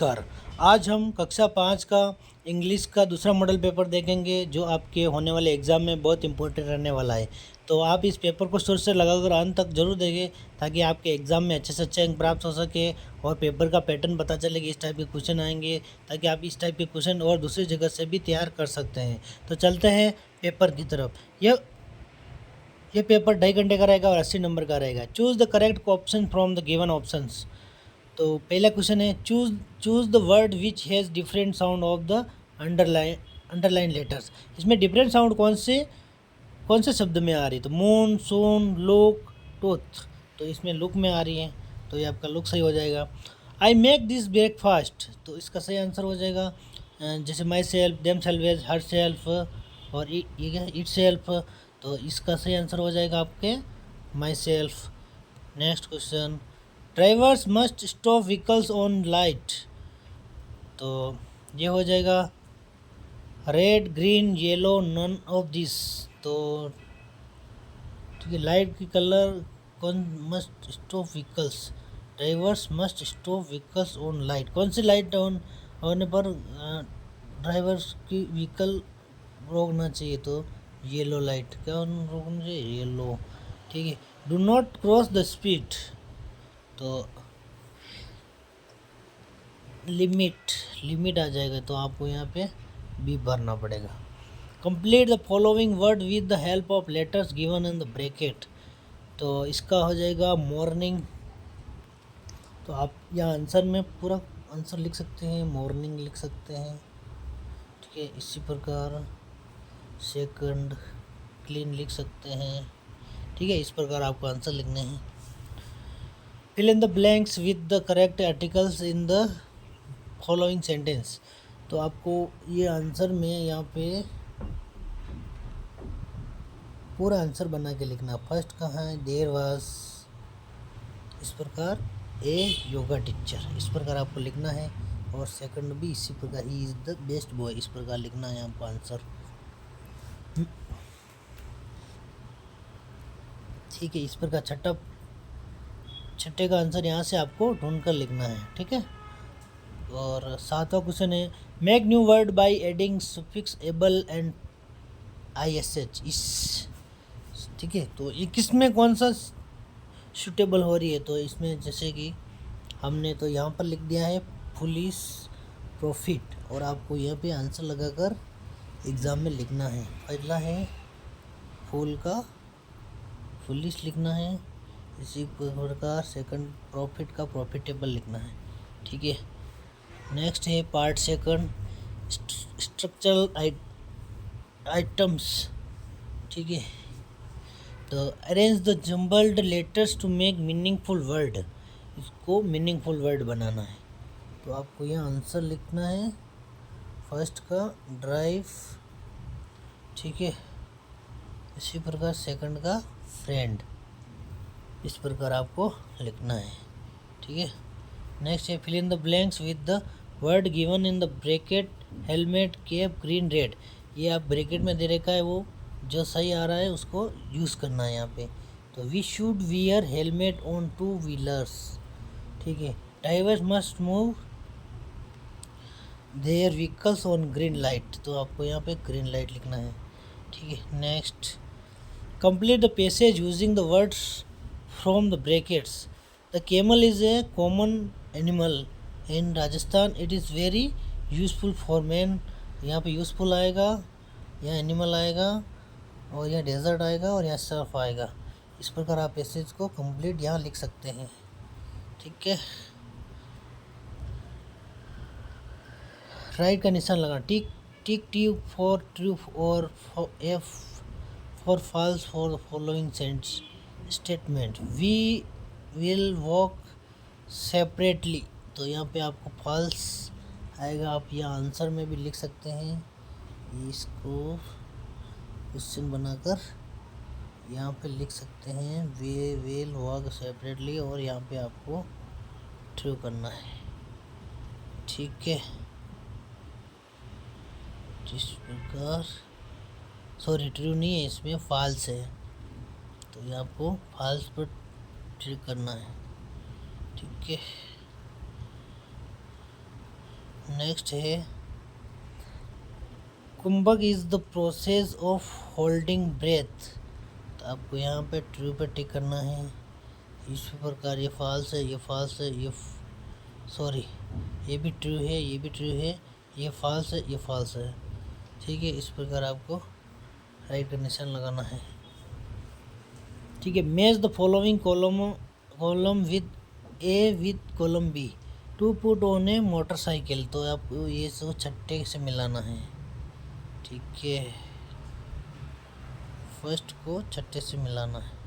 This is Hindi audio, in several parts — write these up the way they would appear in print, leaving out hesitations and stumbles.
नमस्कार। आज हम कक्षा 5 का इंग्लिश का दूसरा मॉडल पेपर देखेंगे जो आपके होने वाले एग्ज़ाम में बहुत इंपॉर्टेंट रहने वाला है। तो आप इस पेपर को शुरू से लगाकर अंत तक ज़रूर देखें ताकि आपके एग्ज़ाम में अच्छे से अच्छे अंक प्राप्त हो सके और पेपर का पैटर्न पता चले कि इस टाइप के क्वेश्चन आएंगे, ताकि आप इस टाइप के क्वेश्चन और दूसरी जगह से भी तैयार कर सकते हैं। तो चलते हैं पेपर की तरफ। यह पेपर 2.5 घंटे का रहेगा और 80 नंबर का रहेगा। Choose the correct option from the given options. तो पहला क्वेश्चन है, choose the word which has different sound of the underline letters. इसमें डिफरेंट साउंड कौन से शब्द में आ रही है? तो मून, सून, लुक, टूथ। तो इसमें लुक में आ रही है, तो ये आपका लुक सही हो जाएगा। आई मेक दिस ब्रेकफास्ट, तो इसका सही आंसर हो जाएगा जैसे my self, them self, her self और ये इट सेल्फ। तो इसका सही आंसर हो जाएगा आपके myself. Next question, drivers must stop vehicles on light. तो ये हो जाएगा red, green, yellow, none of this. तो ठीक है, लाइट की कलर कौन must stop vehicles, drivers must stop vehicles on light. कौन सी लाइट ऑन होने पर ड्राइवर्स की व्हीकल रोकना चाहिए? तो येलो लाइट। क्या रोकना चाहिए? येलो। ठीक है, do not cross the speed. तो लिमिट आ जाएगा, तो आपको यहाँ पे बी भरना पड़ेगा। Complete the following word with the help of letters given in the bracket. तो इसका हो जाएगा मॉर्निंग। तो आप यहाँ आंसर में पूरा आंसर लिख सकते हैं, मॉर्निंग लिख सकते हैं। ठीक है, इसी प्रकार सेकंड, क्लीन लिख सकते हैं। ठीक है, इस प्रकार आपको आंसर लिखने हैं। Fill in the blanks with the correct articles in the following sentence. तो आपको ये आंसर में यहाँ पे पूरा आंसर बना के लिखना। फर्स्ट कहाँ है? देयर वाज, इस प्रकार ए योगा टीचर, इस प्रकार आपको लिखना है। और सेकंड भी इसी प्रकार, he is the best boy, इस प्रकार लिखना है आपको आंसर। ठीक है, इस प्रकार छठे का आंसर यहाँ से आपको ढूंढ कर लिखना है। ठीक है, और 7वां क्वेश्चन है, make new word by adding suffix able and ISH इस। ठीक है, तो ये किस में कौन सा सूटेबल हो रही है? तो इसमें जैसे कि हमने तो यहाँ पर लिख दिया है पुलिस प्रॉफिट, और आपको यहाँ पे आंसर लगाकर एग्ज़ाम में लिखना है। पहला है फूल का पुलिस लिखना है, इसी प्रकार सेकंड प्रॉफिट का प्रॉफिटेबल लिखना है। ठीक है, नेक्स्ट है पार्ट सेकंड, स्ट्रक्चरल आइटम्स। ठीक है, तो arrange the jumbled letters to make meaningful word. इसको मीनिंगफुल वर्ड बनाना है, तो आपको यहाँ आंसर लिखना है फर्स्ट का ड्राइव। ठीक है, इसी प्रकार सेकंड का फ्रेंड, इस प्रकार आपको लिखना है। ठीक है, नेक्स्ट है fill in the blanks with the word given in the bracket, helmet, cap, green, red. ये आप ब्रैकेट में दे रखा है, वो जो सही आ रहा है उसको यूज़ करना है यहाँ पे। तो we should wear helmet on 2 wheelers. ठीक है, drivers must move their vehicles on green light. तो आपको यहाँ पे ग्रीन लाइट लिखना है। ठीक है, next complete the passage using the words from the brackets. The camel is a common animal in Rajasthan, it is very useful for man. यहाँ पे यूज़फुल आएगा, यहाँ एनिमल आएगा, और यहाँ डेजर्ट आएगा, और यहाँ सर्फ आएगा। इस प्रकार आप पैसेज को कंप्लीट यहाँ लिख सकते हैं। ठीक है, राइट का निशान लगा, tick tick T for true और F for false for the following statement. We will walk separately. तो यहाँ पे आपको फॉल्स आएगा, आप यहाँ आंसर में भी लिख सकते हैं। इसको क्वेश्चन बनाकर यहाँ पे लिख सकते हैं, वे विल वॉक सेपरेटली, और यहाँ पे आपको ट्रू करना है। ठीक है, इस प्रकार, सॉरी ट्रू नहीं है, इसमें फॉल्स है, तो ये आपको फॉल्स पर ट्रिक करना है। ठीक है, नेक्स्ट है kumbhaka is the process of holding breath. तो आपको यहाँ पे ट्रू पे टिक करना है। इस प्रकार ये फॉल्स है, ये फॉल्स है, सॉरी ये भी ट्रू है, ये भी ट्रू है, ये फॉल्स है, ये फॉल्स है। ठीक है, इस प्रकार आपको राइट का निशान लगाना है। ठीक है, match the following column with A with column B to put on a motorcycle. तो आपको ये सब छट्टे से मिलाना है। ठीक है, फर्स्ट को छट्टे से मिलाना है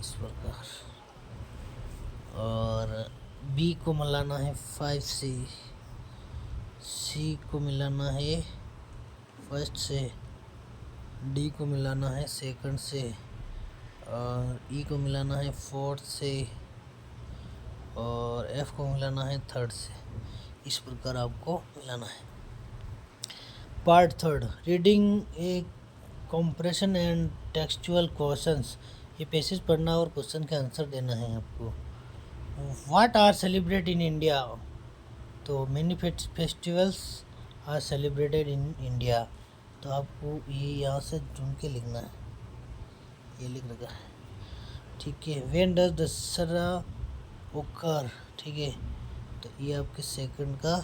इस प्रकार, और बी को मिलाना है 5 से, सी को मिलाना है फर्स्ट से, डी को मिलाना है सेकंड से, और ई को मिलाना है फोर्थ से, और एफ को मिलाना है थर्ड से। इस प्रकार आपको मिलाना है। Part third, reading a comprehension and textual questions. ये पैसेज पढ़ना और क्वेश्चन के आंसर देना है आपको। What are celebrate in India. तो many festivals are celebrated in India. तो आपको ये यहाँ से ढूंढ के लिखना है, ये लिख रखा है। ठीक है, व्हेन डज दशहरा ओकर। ठीक है, तो ये आपके सेकंड का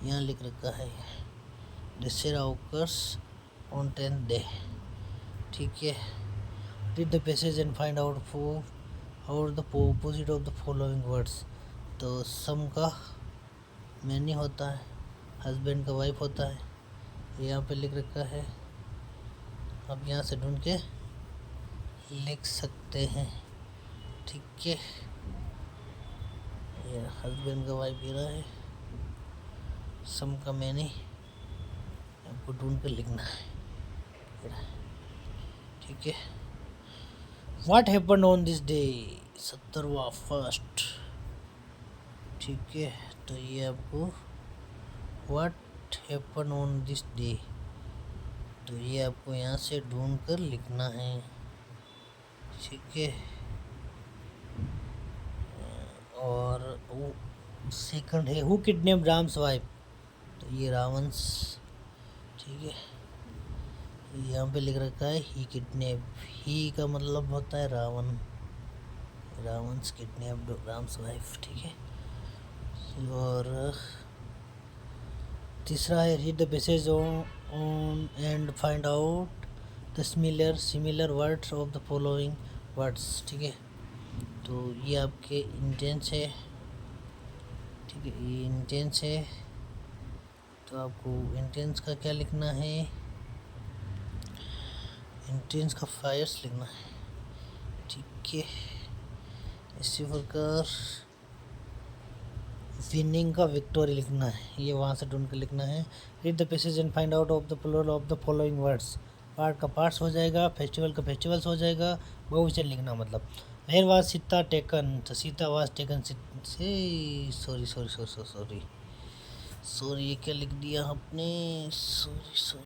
यहाँ लिख रखा है, Dussehra occurs on 10th day. ठीक है, read the passage and find out the opposite of the following words. तो सम का मैनी होता है, हस्बैंड का वाइफ होता है, यहाँ पे लिख रखा है। आप यहाँ से ढूंढ के लिख सकते हैं। ठीक है, ये हस्बैंड का वाइफ गिरा है, सम का मैनी आपको ढूंढ कर लिखना है। ठीक है, what happened on this day. 17वां फर्स्ट। ठीक है, तो ये आपको what happened on this day, तो ये आपको यहाँ से ढूंढ कर लिखना है। ठीक है, और वो सेकंड है हु किडनैप राम्स वाइफ। तो ये रावंस। ठीक है, यहाँ पे लिख रखा है ही किडनैप, ही का मतलब होता है रावण, रावंस किडनैप राम्स वाइफ। ठीक है, और तीसरा है read the passage on and find out the similar words of the following words. ठीक है, तो ये आपके इंटेंस है। ठीक है, ये इंटेंस है, तो आपको इंटेंस का क्या लिखना है, इंटेंस का फायर्स लिखना है। ठीक है, इसी प्रकार विनिंग का विक्टोरी लिखना है, ये वहाँ से ढूंढ कर लिखना है। Read the passage and find out of the plural of the following words. Part का पार्ट्स हो जाएगा, फेस्टिवल का फेस्टिवल्स हो जाएगा, बहुवचन लिखना मतलब। Where was Sita taken. तो सीता वाज टेकन से sorry sorry sorry sorry sorry ये क्या लिख दिया आपने, सॉरी सॉरी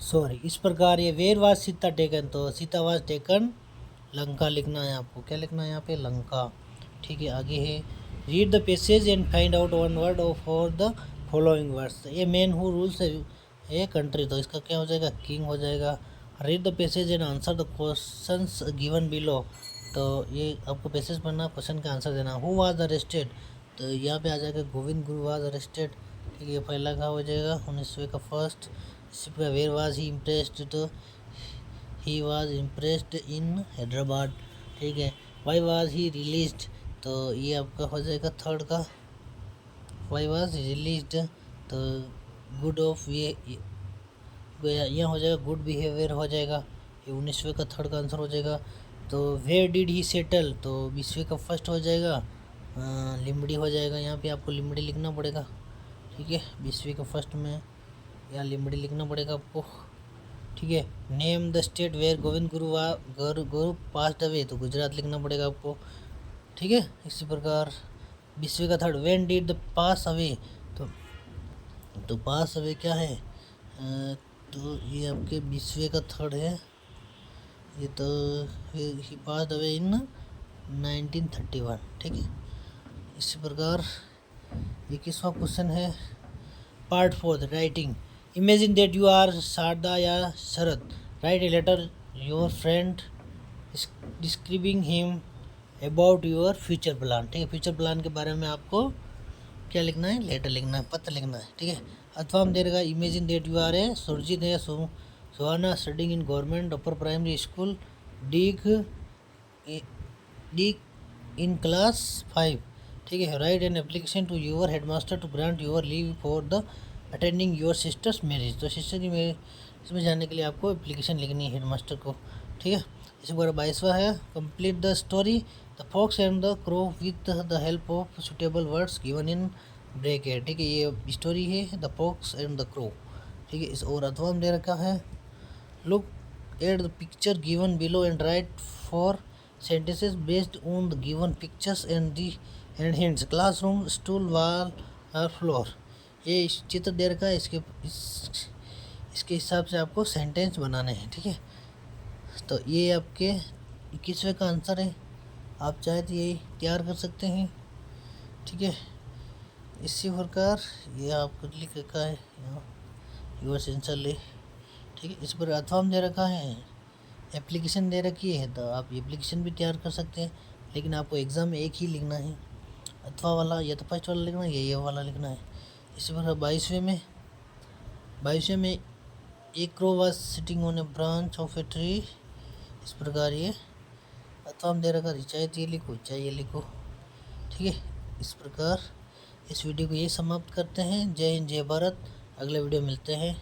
सॉरी। इस प्रकार ये वेयर वाज सीता टेकन, तो सीता वाज टेकन लंका लिखना है आपको। क्या लिखना है यहाँ पे, लंका। ठीक है, आगे है read the passage and find out one word for the following words. ये man who rules a country, तो इसका क्या हो जाएगा, किंग हो जाएगा। Read the passage and answer the questions given below. तो ये आपको पैसेज पढ़ना, क्वेश्चन का आंसर देना। हु वाज अरेस्टेड, तो यहाँ पे आ जाएगा गोविंद गुरु वाज अरेस्टेड। ठीक है, पहला का हो जाएगा 1900 का फर्स्ट। इसी पर वेयर वाज ही इम्प्रेस्ड, तो ही वाज इम्प्रेस्ड इन हैदराबाद। ठीक है, वाई वाज ही रिलीज्ड, तो ये आपका हो जाएगा थर्ड का, वाई वाज रिलीज्ड। तो गुड ऑफ ये यहाँ हो जाएगा गुड बिहेवियर हो जाएगा, ये 19वें का थर्ड का आंसर हो जाएगा। तो वेयर डिड ही सेटल, तो 20वें का फर्स्ट हो जाएगा, लिमड़ी हो जाएगा। यहाँ पे आपको लिमड़ी लिखना पड़ेगा। ठीक है, 20वें का फर्स्ट में यहाँ लिमड़ी लिखना पड़ेगा आपको। ठीक है, name the state where Govind Guru passed away, तो गुजरात लिखना पड़ेगा आपको। ठीक है, इसी प्रकार 20वें का third when did the pass away, तो पास अवे क्या है, तो ये आपके 20वें का थर्ड है ये, तो ही पास अवे इन 1931। ठीक है, इसी प्रकार 21वां क्वेश्चन है part 4 writing. Imagine that you are Sharda या Sharad, write a letter your friend describing him about your future plan. ठीक है, फ्यूचर प्लान के बारे में आपको क्या लिखना है, लेटर लिखना है, पत्र लिखना है। ठीक है, अथवा हम दे रखा imagine that you are a Surjeet है Suhana studying in government upper primary school Deeg in class 5। ठीक है, write an application to your headmaster to grant your leave for the attending your sister's marriage. तो सिस्टर की मैरिज इसमें जाने के लिए आपको एप्लीकेशन लिखनी है हेडमास्टर को। ठीक है, इसी बार 22वां है complete the story the fox and the crow with the help of suitable words given in bracket. ठीक है, ये स्टोरी है the fox and the crow. ठीक है, इस और अथवा दे रखा है look at the picture given below and write four sentences based on the given pictures and hints classroom stool wall और फ्लोर। ये चित्र दे रखा है, इसके हिसाब से आपको सेंटेंस बनाने हैं। ठीक है, तो ये आपके 21वें का आंसर है। आप चाहे तो यही तैयार कर सकते हैं। ठीक है, इसी प्रकार ये आपको लिख रखा है योर सिंसियरली। ठीक है, इस पर अथवा दे रखा है एप्लीकेशन दे रखी है, तो आप एप्लीकेशन भी तैयार कर सकते हैं, लेकिन आपको एग्ज़ाम में एक ही लिखना है, अथवा वाला या तो फर्स्ट वाला लिखना है या ये वाला लिखना है। इसी प्रकार 22वें में एक crow was sitting on A branch of a tree. इस प्रकार ये अथवा हम दे रखा चाहे ये लिखो चाहे ये लिखो। ठीक है, इस प्रकार इस वीडियो को ये समाप्त करते हैं। जय हिंद जय भारत। अगले वीडियो मिलते हैं।